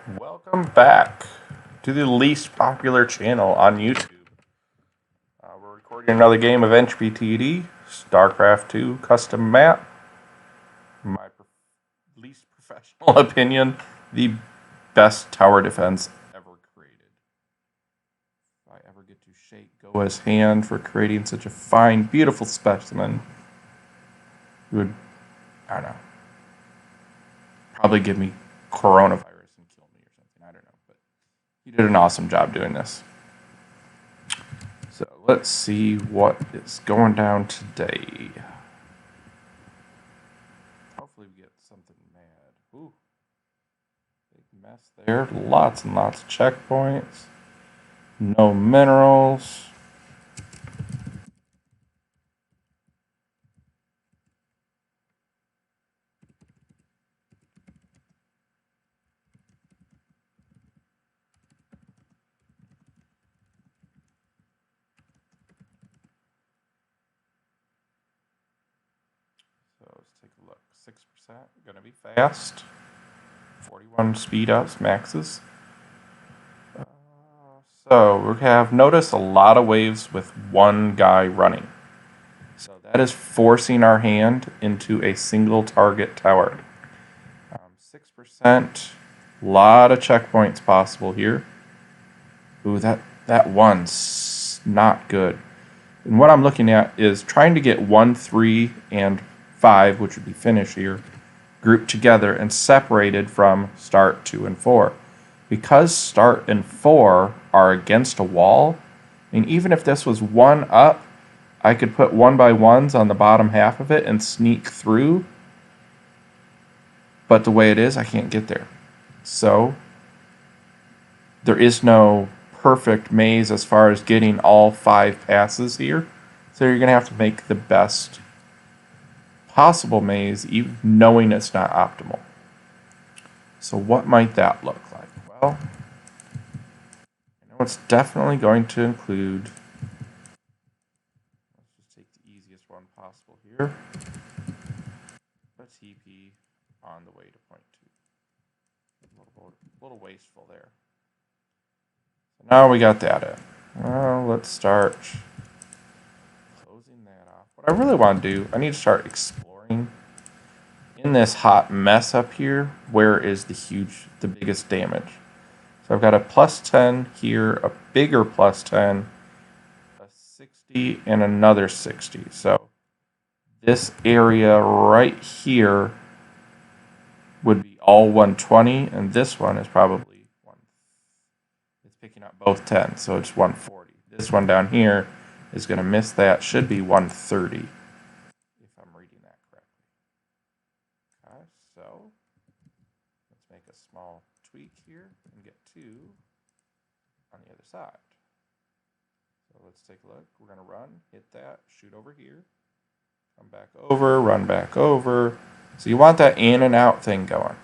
Welcome back to the least popular channel on YouTube. We're recording another game of Entropy TD Starcraft 2 custom map. In my least professional opinion, the best tower defense ever created. If I ever get to shake Goa's hand for creating such a fine, beautiful specimen, he would, I don't know, probably give me coronavirus. He did an awesome job doing this. So let's see what is going down today. Hopefully we get something mad. Ooh, big mess there. Lots and lots of checkpoints. No minerals. So let's take a look. 6%, gonna be fast. 41 speed ups, maxes. So we have noticed a lot of waves with one guy running. So that is forcing our hand into a single target tower. 6%, a lot of checkpoints possible here. Ooh, that one's not good. And what I'm looking at is trying to get 1, 3, and 5, which would be finish here, grouped together and separated from start 2 and 4. Because start and 4 are against a wall, and even if this was 1 up, I could put 1x1s on the bottom half of it and sneak through. But the way it is, I can't get there. So there is no perfect maze as far as getting all 5 passes here. So you're going to have to make the best possible maze, even knowing it's not optimal. So what might that look like? Well, I know it's definitely going to include, let's just take the easiest one possible here, a TP on the way to point 2. A little wasteful there. So now we got that in. Well, let's start closing that off. What I really want to do, I need to start exploring in this hot mess up here, where is the biggest damage. So I've got a +10 here, a bigger +10, a 60, and another 60. So this area right here would be all 120, and this one is probably it's picking up both 10, so it's 140. This one down here is going to miss that, should be 130, if I'm reading that correctly. Okay, so let's make a small tweak here and get 2 on the other side. So let's take a look. We're going to run, hit that, shoot over here, come back over, run back over. So you want that in and out thing going.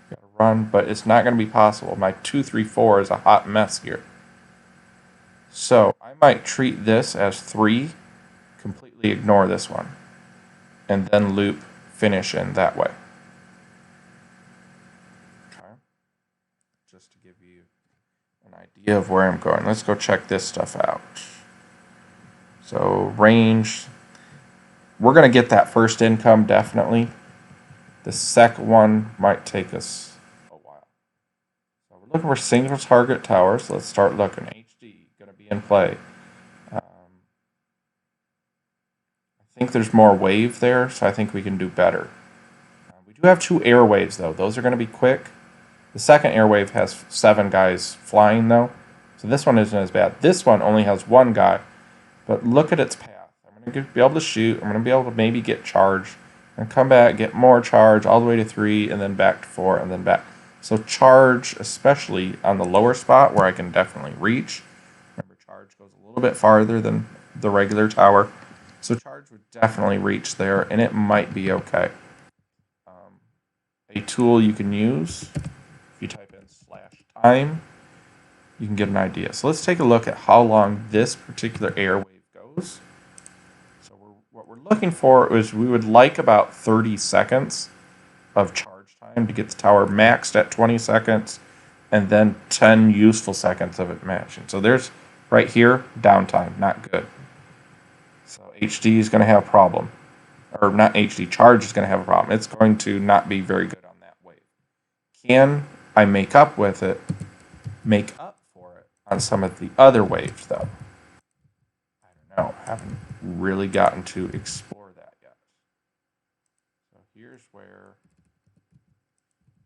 You got to run, but it's not going to be possible. My 2, 3, 4 is a hot mess here. So I might treat this as 3, completely ignore this one, and then loop finish in that way. Okay. Just to give you an idea of where I'm going. Let's go check this stuff out. So range, we're going to get that first income definitely. The second one might take us a while. So we're looking for single target towers. Let's start looking. HD going to be in play. I think there's more wave there, so I think we can do better. We do have 2 airwaves though. Those are going to be quick. The second airwave has 7 guys flying though, so this one isn't as bad. This one only has 1 guy, but look at its path. I'm going to be able to shoot. I'm going to be able to maybe get charge and come back, get more charge all the way to 3, and then back to 4, and then back. So charge, especially on the lower spot where I can definitely reach. Remember, charge goes a little bit farther than the regular tower. So charge would definitely reach there, and it might be okay. A tool you can use, if you type in /time, you can get an idea. So let's take a look at how long this particular airwave goes. What we're looking for is we would like about 30 seconds of charge time time to get the tower maxed at 20 seconds, and then 10 useful seconds of it matching. So there's, right here, downtime, not good. So HD is going to have a problem. Or not HD, charge is going to have a problem. It's going to not be very good on that wave. Can I make up for it on some of the other waves, though? I don't know. Haven't really gotten to explore that yet. So here's where,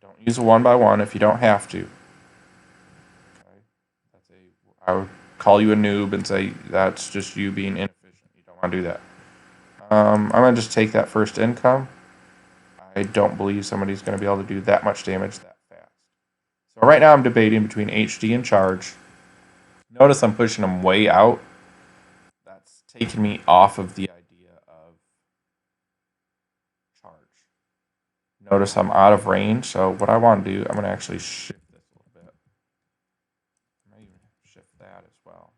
don't use a 1x1 if you don't have to. Okay, I would call you a noob and say that's just you being inefficient. You don't want to do that. I'm going to just take that first income. I don't believe somebody's going to be able to do that much damage that fast. So right now I'm debating between HD and charge. Notice I'm pushing them way out. That's taking me off of the idea of charge. Notice I'm out of range, so what I want to do, I'm going to actually shift this a little bit. I might even shift that as well.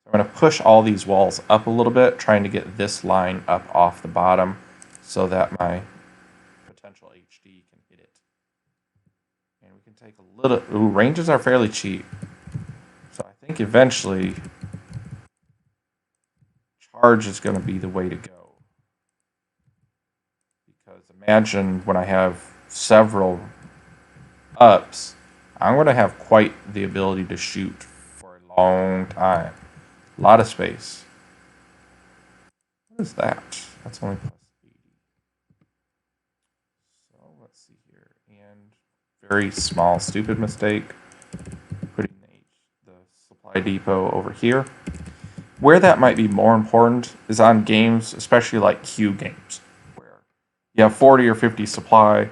So I'm going to push all these walls up a little bit, trying to get this line up off the bottom so that my potential HD can hit it. And we can take a little... Ooh, ranges are fairly cheap. So I think eventually charge is going to be the way to go. Because imagine when I have several ups, I'm going to have quite the ability to shoot for a long time. A lot of space. What is that? That's only plus 80. So let's see here. And very small, stupid mistake. Putting the supply depot over here. Where that might be more important is on games, especially like queue games, where you have 40 or 50 supply.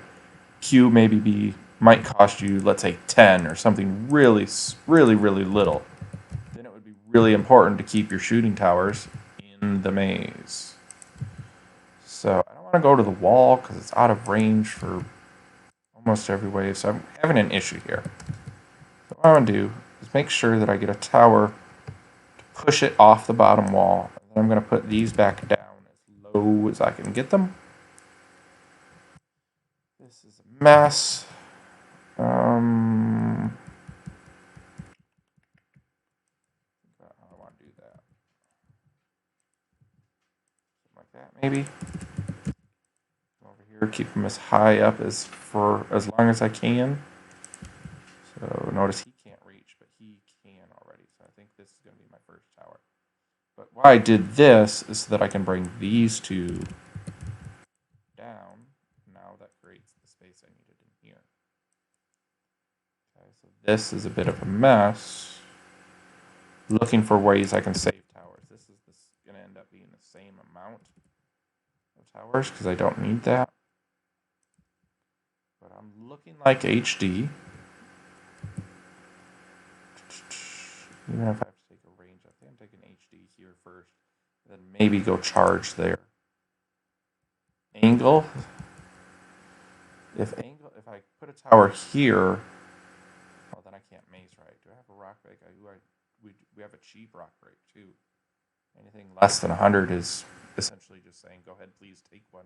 Queue might cost you, let's say, 10 or something really, really, really little. Then it would be really important to keep your shooting towers in the maze. So I don't want to go to the wall because it's out of range for almost every wave. So I'm having an issue here. So what I want to do is make sure that I get a tower to push it off the bottom wall. And then I'm going to put these back down as low as I can get them. This is a mess. I want to do that. Something like that, maybe. Over here, keep them as high up for as long as I can. So notice he can't reach, but he can already. So I think this is going to be my first tower. But why I did this is so that I can bring these two down. Now that creates the space I needed in here. Okay, so this is a bit of a mess. Looking for ways I can save towers. This is going to end up being the same amount of towers because I don't need that. But I'm looking like HD. Even if I have to take a range, I think I'm taking HD here first, then maybe go charge there. Angle. If I put a tower here, well, then I can't maze right. Do I have a rock break? We have a cheap rock break too. Anything less than 100 is essentially just saying, go ahead, please take one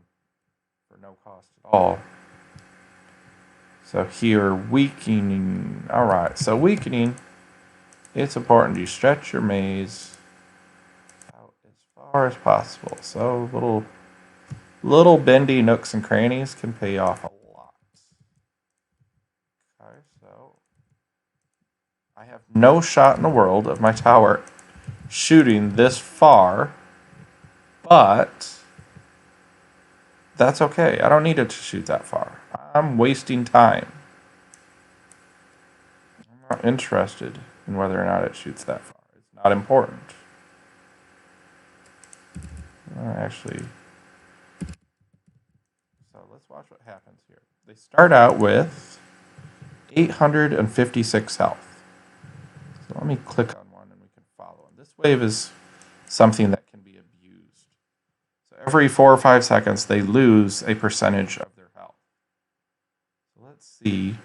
for no cost at all. So here, weakening. All right, so weakening. It's important you stretch your maze out as far as possible. So little bendy nooks and crannies can pay off a lot. Okay, so I have no shot in the world of my tower shooting this far, but that's okay. I don't need it to shoot that far. I'm wasting time. I'm not interested in whether or not it shoots that far. It's not important. Actually, so let's watch what happens here. They start out with 856 health. So let me click on one and we can follow. And this wave is something that can be abused. So every 4 or 5 seconds, they lose a percentage of their health. So let's see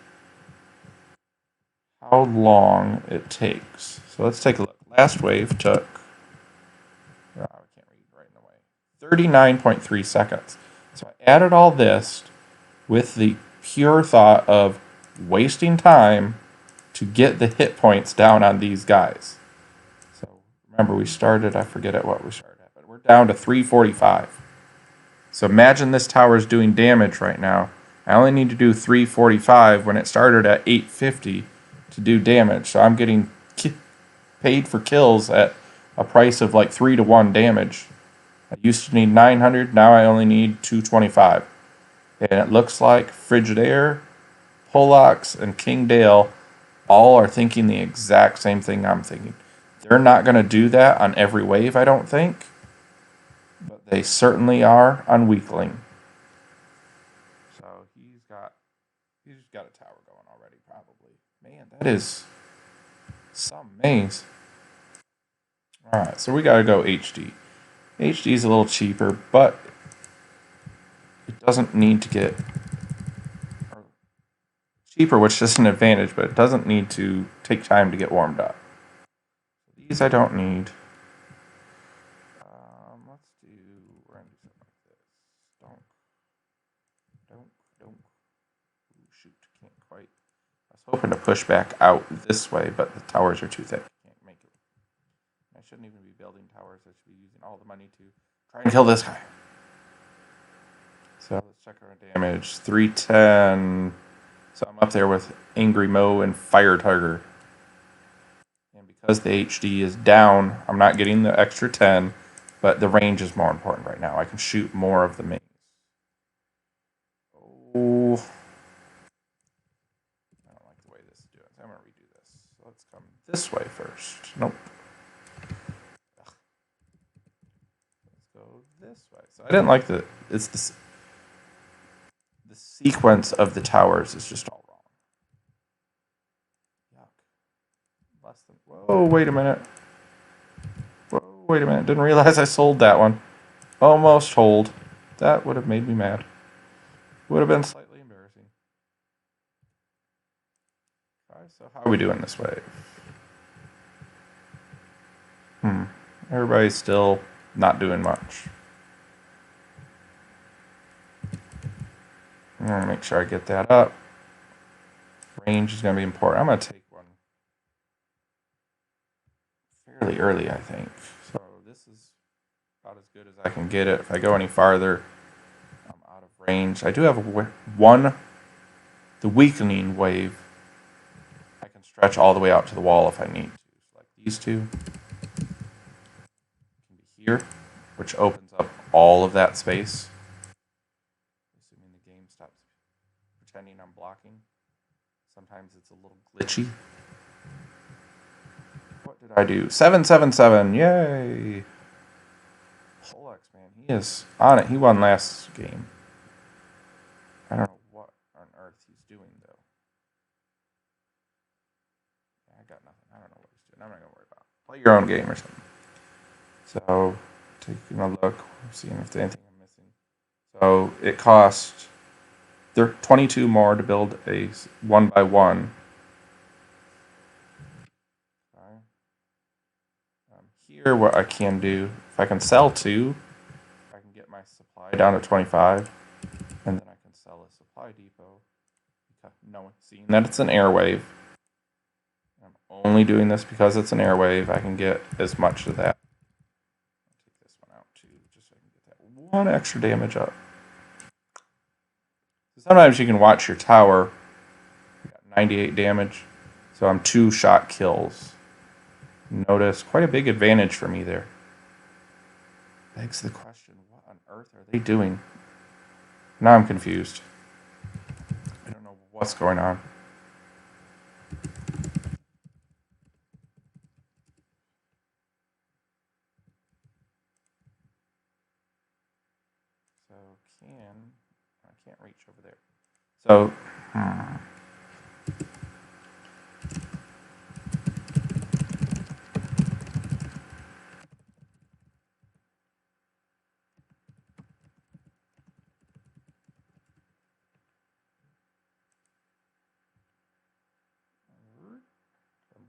how long it takes. So let's take a look. Last wave took, I can't read right away, 39.3 seconds. So I added all this with the pure thought of wasting time to get the hit points down on these guys. So remember, we started, I forget at what we started at, but we're down to 345. So imagine this tower is doing damage right now. I only need to do 345 when it started at 850 to do damage. So I'm getting paid for kills at a price of like 3 to 1 damage. I used to need 900, now I only need 225. And it looks like Frigidaire, Polox, and King Dale all are thinking the exact same thing I'm thinking. They're not going to do that on every wave, I don't think. But they certainly are on Weakling. So he's got a tower going already, probably. Man, that is some maze. Alright, so we got to go HD. HD is a little cheaper, but it doesn't need to get cheaper, which is an advantage, but it doesn't need to take time to get warmed up. These I don't need. Let's do, we're going to do something like this. Don't. Ooh, shoot, can't quite. I was hoping to push back out this way, but the towers are too thick. Can't make it. I shouldn't even be building towers. I should be using all the money to try and kill this guy. So let's check our damage. 310. So I'm up there with Angry Mo and Fire Tiger. And because the HD is down, I'm not getting the extra 10, but the range is more important right now. I can shoot more of the maze. Oh, I don't like the way this is doing. I'm going to redo this. So let's come this way first. Nope. Ugh. Let's go this way. So I didn't like the sequence of the towers is just all wrong. Yuck. Less than. Whoa, wait a minute. Whoa, wait a minute. Didn't realize I sold that one. Almost hold. That would have made me mad. Would have been slightly embarrassing. Okay, so how are we doing this wave? Everybody's still not doing much. I'm going to make sure I get that up. Range is going to be important. I'm going to take one fairly early, I think. So this is about as good as I can get it. If I go any farther, I'm out of range. I do have the weakening wave. I can stretch all the way out to the wall if I need to. So like these two can be here, which opens up all of that space. Assuming the game stops pretending I'm blocking. Sometimes it's a little glitchy. What did I do? 777. Yay! Polex, man, he is on it. He won last game. I don't know what on earth he's doing, though. I got nothing. I don't know what he's doing. I'm not going to worry about it. Play your own game or something. So, taking a look, seeing if there's anything I'm missing. So, it cost 22 more to build a 1x1. Okay. Here, what I can do, if I can sell 2, I can get my supply down to 25, and then I can sell a supply depot. No, seeing that it's an airwave, I'm only doing this because it's an airwave. I can get as much of that. I'll take this one out too, just so I can get that one extra damage up. Sometimes you can watch your tower. I got 98 damage, so I'm 2-shot kills. Notice quite a big advantage for me there. Begs the question, what on earth are they doing? Now I'm confused. I don't know what's going on. So I can't reach over there. So, I'm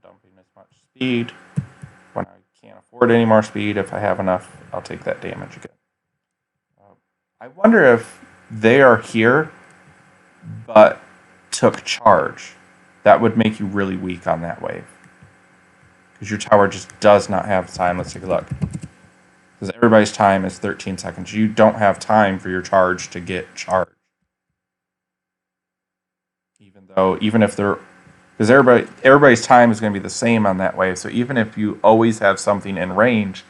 dumping as much speed. When I can't afford any more speed, if I have enough, I'll take that damage again. I wonder if they are here but took charge. That would make you really weak on that wave. Because your tower just does not have time. Let's take a look. Because everybody's time is 13 seconds. You don't have time for your charge to get charged. Even if they're, because everybody's time is going to be the same on that wave. So even if you always have something in range,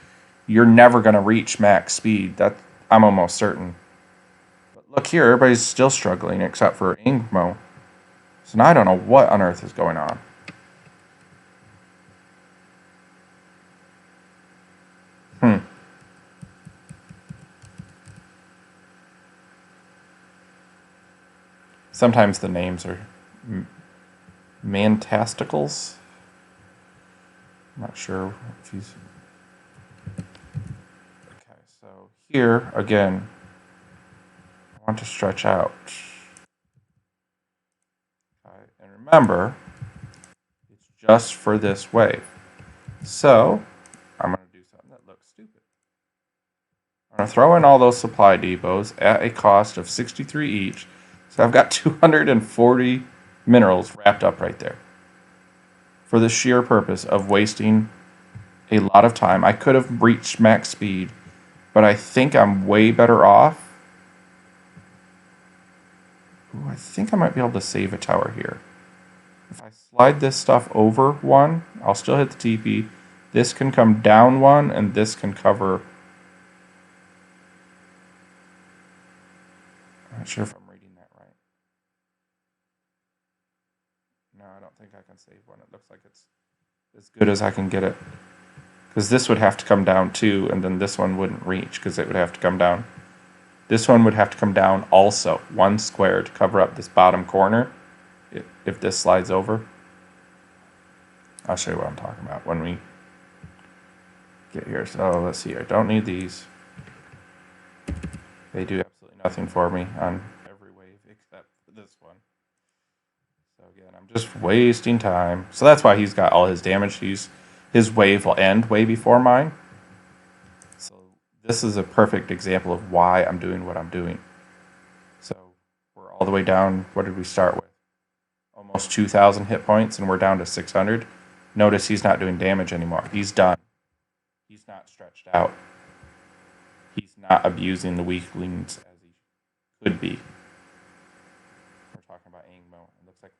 you're never going to reach max speed. That I'm almost certain. But look here, everybody's still struggling except for Ingmo. So now I don't know what on earth is going on. Sometimes the names are Mantasticals. I'm not sure if he's... Okay, so here, again, I want to stretch out. Okay, and remember, it's just for this wave. So, I'm going to do something that looks stupid. I'm going to throw in all those supply depots at a cost of 63 each. So I've got 240 minerals wrapped up right there. For the sheer purpose of wasting a lot of time. I could have reached max speed, but I think I'm way better off. Ooh, I think I might be able to save a tower here. If I slide this stuff over one, I'll still hit the TP. This can come down one, and this can cover... I'm not sure if I'm reading that right. No, I don't think I can save one. It looks like it's as good as I can get it. Because this would have to come down too, and then this one wouldn't reach because it would have to come down. This one would have to come down also, one square to cover up this bottom corner if this slides over. I'll show you what I'm talking about when we get here. So let's see, I don't need these. They do absolutely nothing for me on every wave except for this one. So again, I'm just wasting time. So that's why he's got all his damage. His wave will end way before mine. So this is a perfect example of why I'm doing what I'm doing. So we're all the way down. What did we start with? Almost 2,000 hit points, and we're down to 600. Notice he's not doing damage anymore. He's done. He's not stretched out. He's not abusing the weaklings as he could be. We're talking about Angmo. It looks like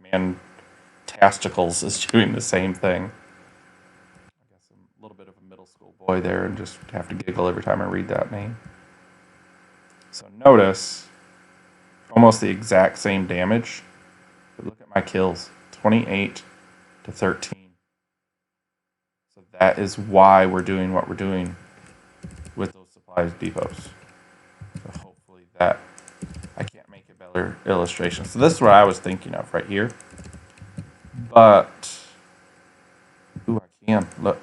Mantasticals is doing the same thing. I guess I'm a little bit of a middle school boy there and just have to giggle every time I read that name. So notice, almost the exact same damage. But look at my kills, 28 to 13. So that is why we're doing what we're doing with those supplies depots. So hopefully that, I can't make a better illustration. So this is what I was thinking of right here. But, ooh, I can, look.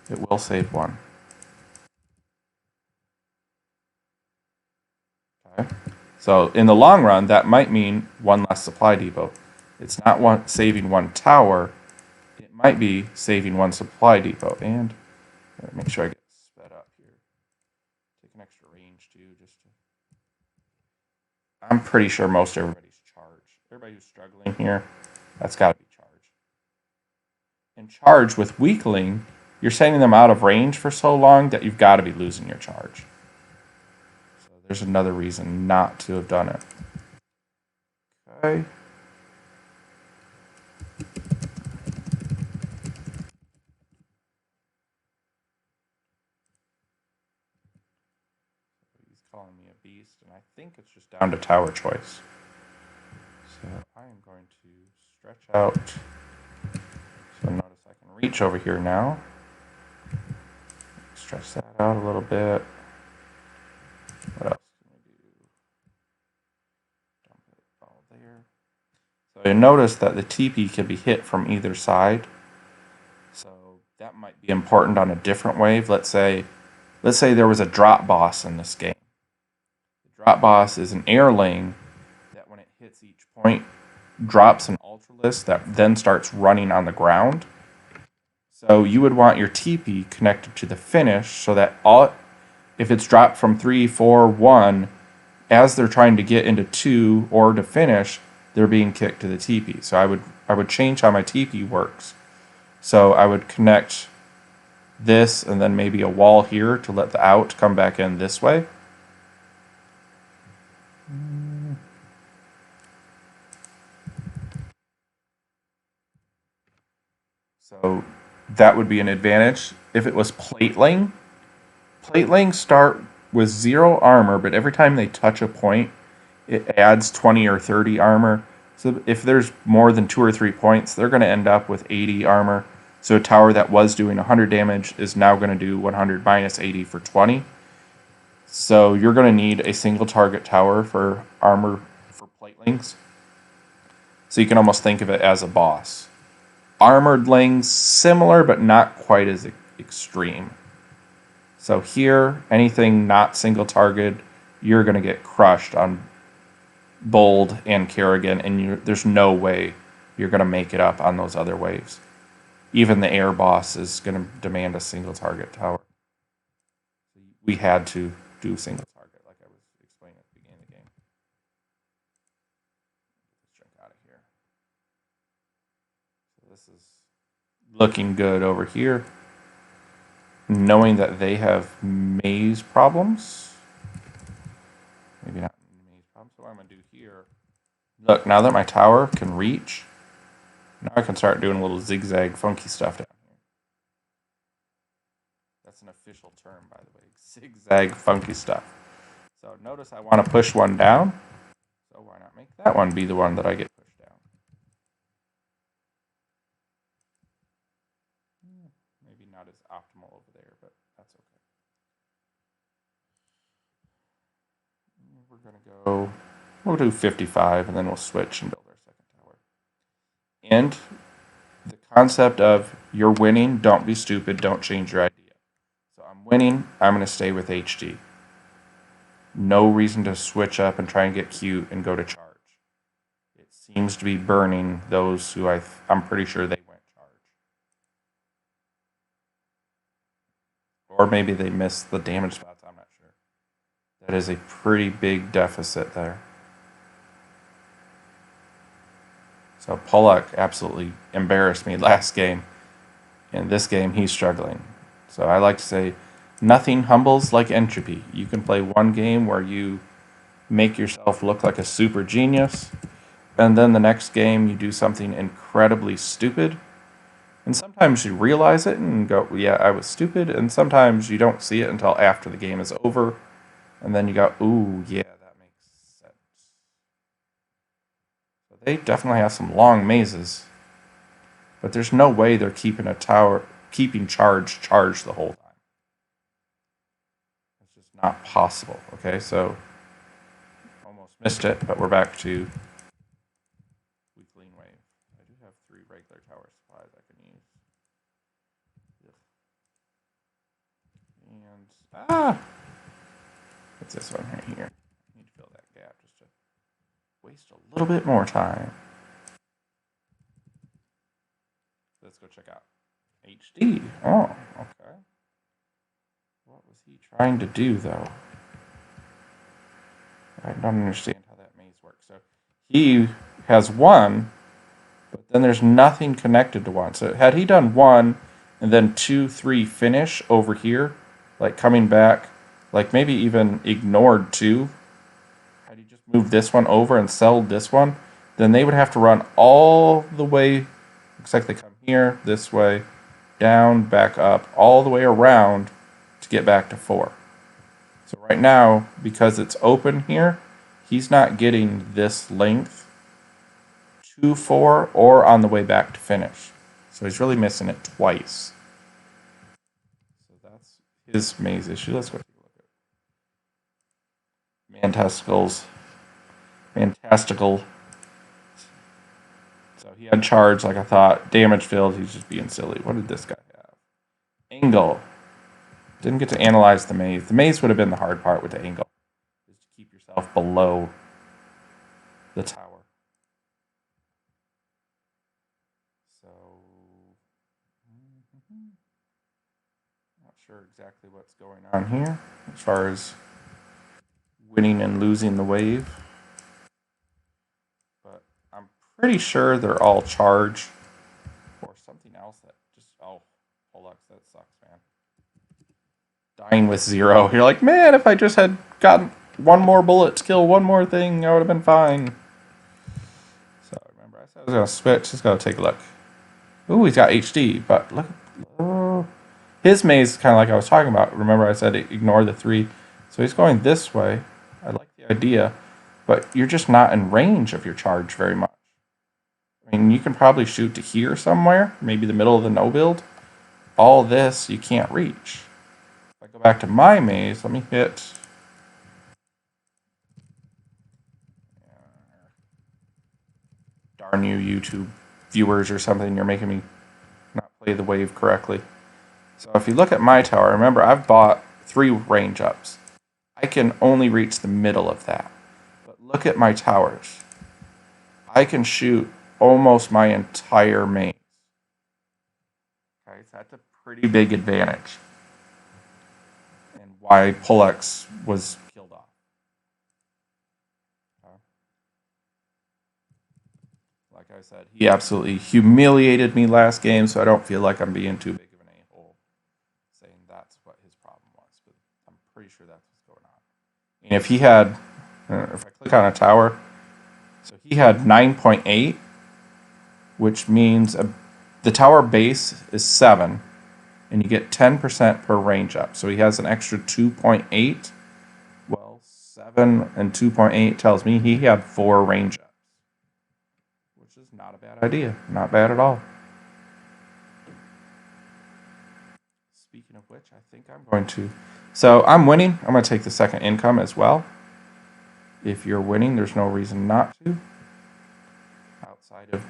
It will save one. Okay. So in the long run, that might mean one less supply depot. It's not saving one tower. It might be saving one supply depot. And make sure I get sped up here. Take an extra range too, just to... I'm pretty sure most everybody's charged. Everybody who's struggling here, that's got to be charged. And charge with weakling, you're sending them out of range for so long that you've got to be losing your charge. There's another reason not to have done it. Okay. He's calling me a beast, and I think it's just down to tower choice. So I am going to stretch out. So notice I can reach over here now. Stretch that out a little bit. What else can we do? Dump it all there. So you notice that the TP can be hit from either side. So that might be important on a different wave. Let's say there was a drop boss in this game. The drop boss is an airling that when it hits each point, drops an ultralisk that then starts running on the ground. So you would want your TP connected to the finish so that if it's dropped from 3, 4, 1, as they're trying to get into 2 or to finish, they're being kicked to the TP. So I would change how my TP works. So I would connect this and then maybe a wall here to let the out come back in this way. So that would be an advantage. If it was plateling, platelings start with 0 armor, but every time they touch a point, it adds 20 or 30 armor. So if there's more than 2 or 3 points, they're going to end up with 80 armor. So a tower that was doing 100 damage is now going to do 100 minus 80 for 20. So you're going to need a single target tower for armor for platelings. So you can almost think of it as a boss. Armoredlings, similar but not quite as extreme. So here, anything not single target, you're going to get crushed on Bold and Kerrigan, and there's no way you're going to make it up on those other waves. Even the air boss is going to demand a single target tower. We had to do single target, like I was explaining at the beginning of the game. Let's jump out of here. So this is looking good over here. Knowing that they have maze problems. Maybe not maze problems. So what I'm going to do here. Look, now that my tower can reach, now I can start doing a little zigzag funky stuff down here. That's an official term, by the way. Zigzag funky stuff. So notice I want to push one down. So why not make that one be the one that I get pushed down? Maybe not as optimal over there, but that's okay. We're going to go, we'll do 55, and then we'll switch and build our second tower. And the concept of you're winning, don't be stupid, don't change your idea. So I'm winning, I'm going to stay with HD. No reason to switch up and try and get cute and go to charge. It seems to be burning those who I'm pretty sure they went charge. Or maybe they missed the damage spots, I'm not sure. That is a pretty big deficit there. So Pollock absolutely embarrassed me last game. In this game, he's struggling. So I like to say, nothing humbles like entropy. You can play one game where you make yourself look like a super genius, and then the next game you do something incredibly stupid. And sometimes you realize it and go, yeah, I was stupid. And sometimes you don't see it until after the game is over. And then you go, ooh, yeah, that makes sense. So they definitely have some long mazes. But there's no way they're keeping charged the whole time. It's just not possible. Okay, so almost missed it, but we're back to weakling wave. I do have 3 regular tower supplies I can use. And what's this one right here? I need to fill that gap just to waste a little bit more time. Let's go check out HD. Oh, okay. What was he trying to do, though? I don't understand how that maze works. So he has 1, but then there's nothing connected to 1. So had he done 1 and then 2, 3 finish over here, like coming back, like maybe even ignored 2, had he just moved this one over and sold this one, then they would have to run all the way. Looks like they come here, this way, down, back up, all the way around to get back to 4. So right now, because it's open here, he's not getting this length to 4 or on the way back to finish. So he's really missing it twice. So that's his maze issue. Let's go take a look at Fantastical. So he had charge like I thought. Damage filled. He's just being silly. What did this guy have? Angle. Didn't get to analyze the maze. The maze would have been the hard part with the angle. Is to keep yourself below the tower. So, not sure exactly what's going on here as far as winning and losing the wave. But I'm pretty sure they're all charge or something else that just, oh, Pollux, that sucks, man. Dying with 0. You're like, man, if I just had gotten one more bullet to kill one more thing, I would have been fine. So remember, I said I was going to switch. Just going to take a look. Ooh, he's got HD, but look. Oh. His maze is kind of like I was talking about. Remember, I said ignore the 3. So he's going this way. I like the idea, but you're just not in range of your charge very much. I mean, you can probably shoot to here somewhere, maybe the middle of the no build. All this you can't reach. If I go back to my maze, let me hit. Darn you, YouTube viewers or something, you're making me not play the wave correctly. So if you look at my tower, remember I've bought 3 range ups. I can only reach the middle of that. But look at my towers. I can shoot almost my entire maze. Okay, so that's a pretty big advantage. And why Pollux was killed off. Like I said, he absolutely humiliated me last game, so I don't feel like I'm being too big of an a-hole saying that's what his problem was. But I'm pretty sure that's what's going on. And if he had, if I click on a tower, so he had 9.8, which means the tower base is 7, and you get 10% per range up. So he has an extra 2.8. Well, 7 and 2.8 tells me he had 4 range ups, which is not a bad idea. Not bad at all. Speaking of which, I think I'm going to... So I'm winning. I'm going to take the second income as well. If you're winning, there's no reason not to. Outside of...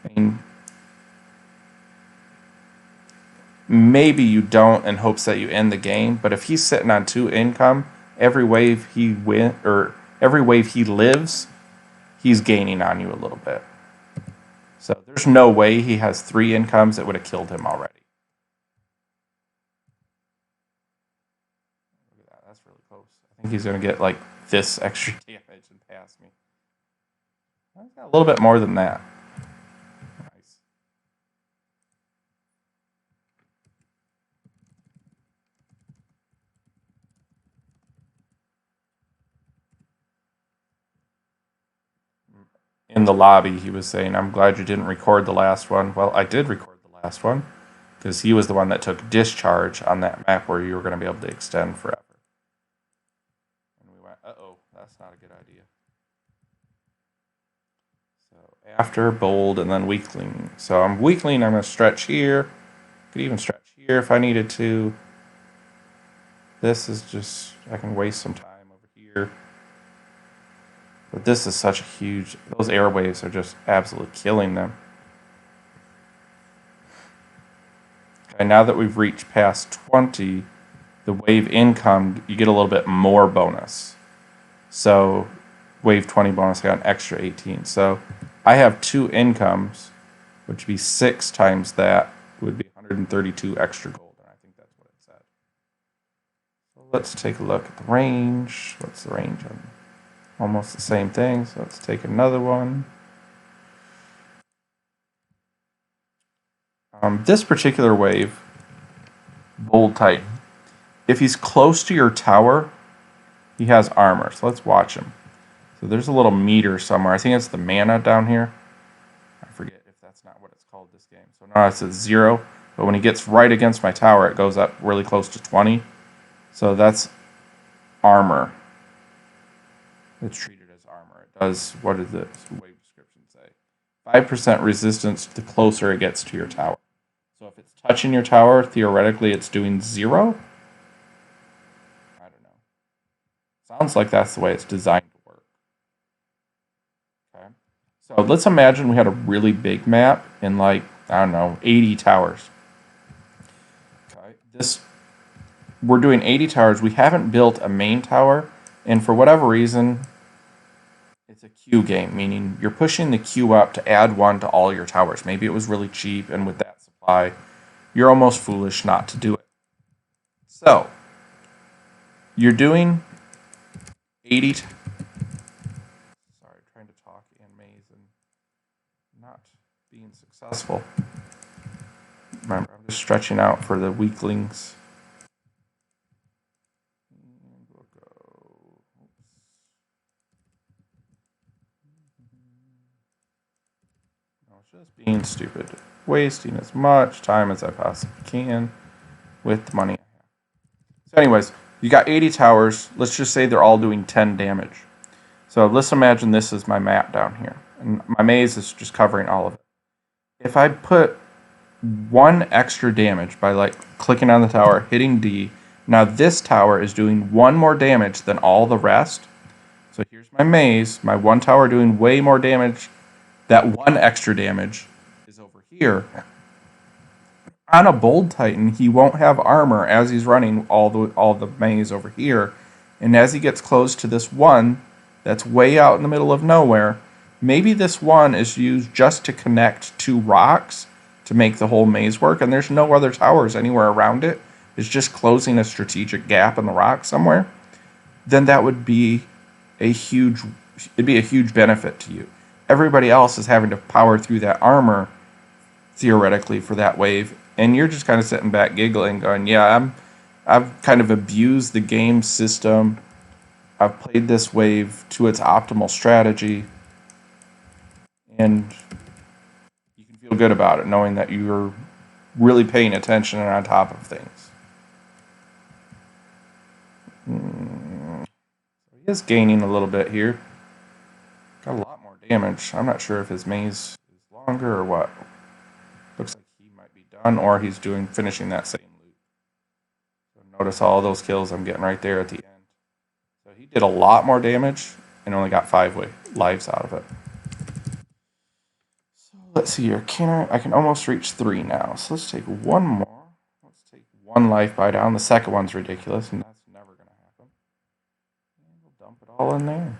I mean, maybe you don't in hopes that you end the game, but if he's sitting on 2 income, every wave he every wave he lives, he's gaining on you a little bit. So there's no way he has 3 incomes that would have killed him already. Look at that, that's really close. I think he's going to get like this extra damage and pass me. He's got a little bit more than that. Nice. In the lobby, he was saying, I'm glad you didn't record the last one. Well, I did record the last one, because he was the one that took discharge on that map where you were going to be able to extend forever. And we went, uh-oh, that's not a good idea. So after bold and then weakling. So I'm weakling, I'm going to stretch here. Could even stretch here if I needed to. This is just, I can waste some time over here. But this is such a huge... Those airwaves are just absolutely killing them. Okay, now that we've reached past 20, the wave income, you get a little bit more bonus. So, wave 20 bonus, I got an extra 18. So, I have 2 incomes, which would be 6 times that, would be 132 extra gold. And I think that's what it said. So, let's take a look at the range. What's the range on... Almost the same thing, so let's take another one. This particular wave, bold Titan, if he's close to your tower, he has armor. So let's watch him. So there's a little meter somewhere. I think it's the mana down here. I forget if that's not what it's called this game. So now it's at 0, but when he gets right against my tower, it goes up really close to 20. So that's armor. It's treated as armor. It does, what does the wave description say? 5% resistance the closer it gets to your tower. So if it's touching your tower, theoretically it's doing 0? I don't know. Sounds like that's the way it's designed to work. Okay. So let's imagine we had a really big map in like, I don't know, 80 towers. Okay. We're doing 80 towers. We haven't built a main tower, and for whatever reason, it's a queue game, meaning you're pushing the queue up to add 1 to all your towers. Maybe it was really cheap, and with that supply, you're almost foolish not to do it. So, you're doing 80. Sorry, trying to talk and maze and not being successful. Remember, I'm just stretching out for the weaklings. And we'll go. No, it's just being stupid. Wasting as much time as I possibly can with the money I have. So anyways, you got 80 towers. Let's just say they're all doing 10 damage. So let's imagine this is my map down here. And my maze is just covering all of it. If I put one extra damage by like clicking on the tower, hitting D, now this tower is doing one more damage than all the rest. So here's my maze, my one tower doing way more damage. That one extra damage is over here. On a Bold Titan, he won't have armor as he's running all the maze over here. And as he gets close to this one that's way out in the middle of nowhere, maybe this one is used just to connect two rocks to make the whole maze work, and there's no other towers anywhere around it. It's just closing a strategic gap in the rock somewhere. Then that would be it'd be a huge benefit to you. Everybody else is having to power through that armor theoretically for that wave, and you're just kind of sitting back giggling, going, "Yeah, I've kind of abused the game system. I've played this wave to its optimal strategy," and you can feel good about it, knowing that you're really paying attention and on top of things. He is gaining a little bit here. Got a lot more damage. I'm not sure if his maze is longer or what. Looks like he might be done, or he's finishing that same loop. So notice all those kills I'm getting right there at the end. So he did a lot more damage and only got 5 lives out of it. So let's see here. I can almost reach 3 now. So let's take one more. Let's take 1 life buy down. The second one's ridiculous, and that's never going to happen. And we'll dump it all in there.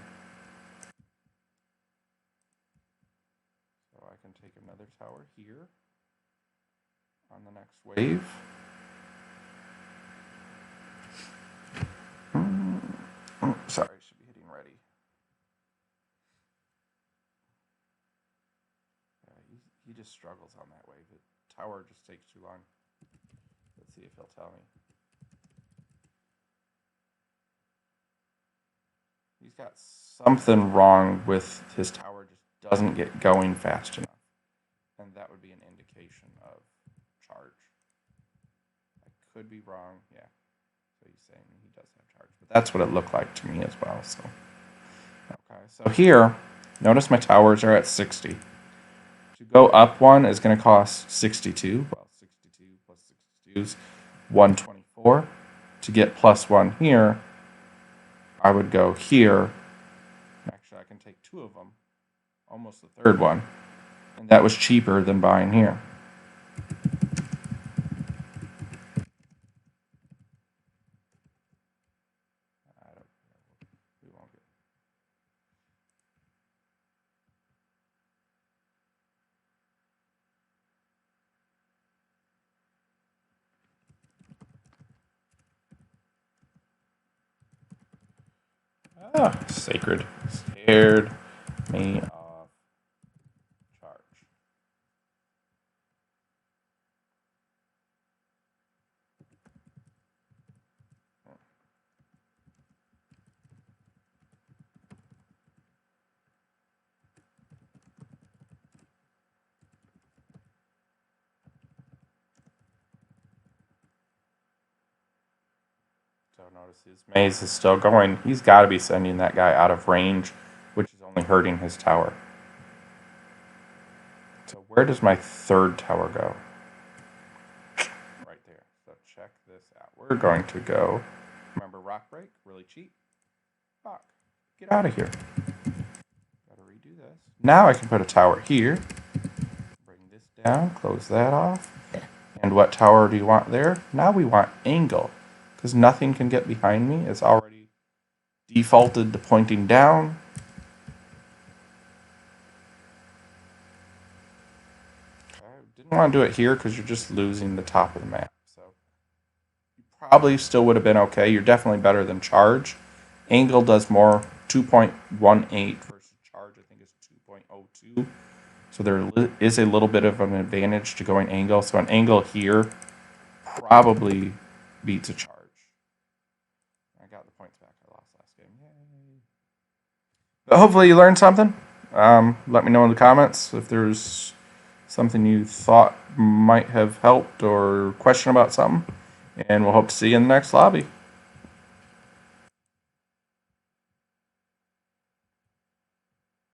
So I can take another tower here on the next wave. Sorry, I should be hitting ready. Yeah, he just struggles on that wave. The tower just takes too long. Let's see if he'll tell me. He's got something wrong with his tower, just doesn't get going fast enough. And that would be an indication of charge. I could be wrong, yeah. So he's saying he does have charge. But that's what it looked like to me as well. So okay, so here, notice my towers are at 60. To go up one is going to cost 62. Well, 62 plus 62 is 124. To get plus 1 here, I would go here. Actually, I can take 2 of them. Almost the third one. And that was cheaper than buying here. We won't get. Sacred scared me off charge. So notice his maze is still going. He's got to be sending that guy out of range, which is only hurting his tower. So where does my third tower go? Right there. So check this out. We're going to go, remember rock break, really cheap. Rock, get out of here. Gotta redo this. Now I can put a tower here. Bring this down, close that off. And what tower do you want there? Now we want angle, because nothing can get behind me. It's already defaulted to pointing down. Didn't want to do it here because you're just losing the top of the map. So you probably still would have been okay. You're definitely better than charge. Angle does more, 2.18 versus charge, I think, is 2.02. So there is a little bit of an advantage to going angle. So an angle here probably beats a charge. I got the points back I lost last game. Yay. But hopefully you learned something. Let me know in the comments if there's something you thought might have helped or question about something. And we'll hope to see you in the next lobby.